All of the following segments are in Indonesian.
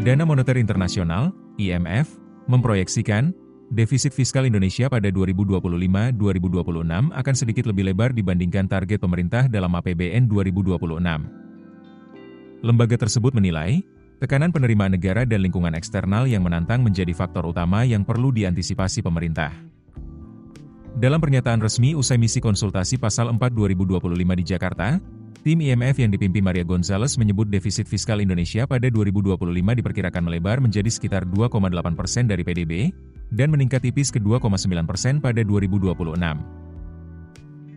Dana Moneter Internasional, IMF, memproyeksikan defisit fiskal Indonesia pada 2025-2026 akan sedikit lebih lebar dibandingkan target pemerintah dalam APBN 2026. Lembaga tersebut menilai, tekanan penerimaan negara dan lingkungan eksternal yang menantang menjadi faktor utama yang perlu diantisipasi pemerintah. Dalam pernyataan resmi usai misi konsultasi Pasal 4 2025 di Jakarta, tim IMF yang dipimpin Maria Gonzalez menyebut defisit fiskal Indonesia pada 2025 diperkirakan melebar menjadi sekitar 2,8% dari PDB, dan meningkat tipis ke 2,9% pada 2026.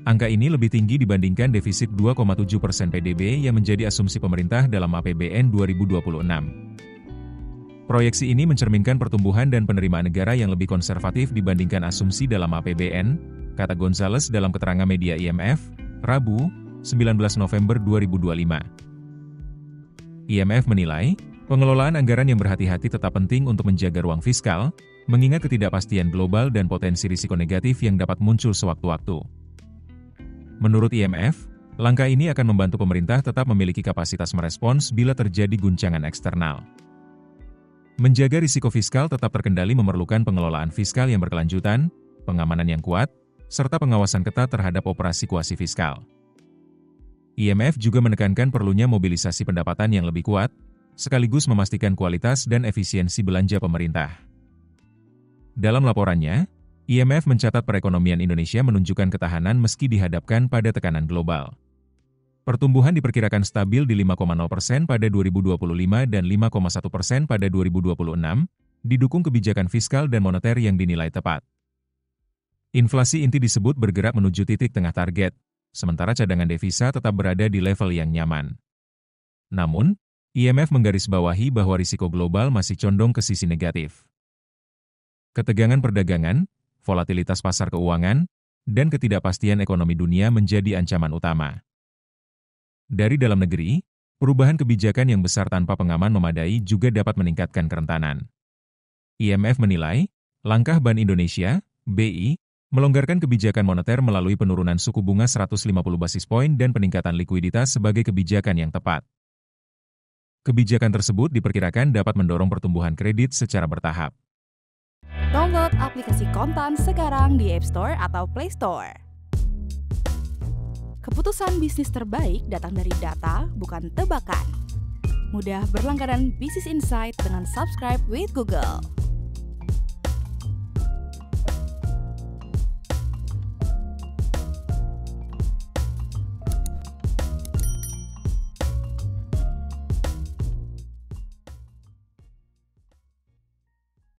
Angka ini lebih tinggi dibandingkan defisit 2,7% PDB yang menjadi asumsi pemerintah dalam APBN 2026. Proyeksi ini mencerminkan pertumbuhan dan penerimaan negara yang lebih konservatif dibandingkan asumsi dalam APBN, kata Gonzalez dalam keterangan media IMF, Rabu, 19 November 2025. IMF menilai, pengelolaan anggaran yang berhati-hati tetap penting untuk menjaga ruang fiskal, mengingat ketidakpastian global dan potensi risiko negatif yang dapat muncul sewaktu-waktu. Menurut IMF, langkah ini akan membantu pemerintah tetap memiliki kapasitas merespons bila terjadi guncangan eksternal. Menjaga risiko fiskal tetap terkendali memerlukan pengelolaan fiskal yang berkelanjutan, pengamanan yang kuat, serta pengawasan ketat terhadap operasi kuasi fiskal. IMF juga menekankan perlunya mobilisasi pendapatan yang lebih kuat, sekaligus memastikan kualitas dan efisiensi belanja pemerintah. Dalam laporannya, IMF mencatat perekonomian Indonesia menunjukkan ketahanan meski dihadapkan pada tekanan global. Pertumbuhan diperkirakan stabil di 5,0% pada 2025 dan 5,1% pada 2026, didukung kebijakan fiskal dan moneter yang dinilai tepat. Inflasi inti disebut bergerak menuju titik tengah target, sementara cadangan devisa tetap berada di level yang nyaman. Namun, IMF menggarisbawahi bahwa risiko global masih condong ke sisi negatif. Ketegangan perdagangan, volatilitas pasar keuangan, dan ketidakpastian ekonomi dunia menjadi ancaman utama. Dari dalam negeri, perubahan kebijakan yang besar tanpa pengaman memadai juga dapat meningkatkan kerentanan. IMF menilai, langkah Bank Indonesia, BI, melonggarkan kebijakan moneter melalui penurunan suku bunga 150 basis poin dan peningkatan likuiditas sebagai kebijakan yang tepat. Kebijakan tersebut diperkirakan dapat mendorong pertumbuhan kredit secara bertahap. Download aplikasi Kontan sekarang di App Store atau Play Store. Keputusan bisnis terbaik datang dari data, bukan tebakan. Mudah berlangganan Business Insight dengan subscribe with Google.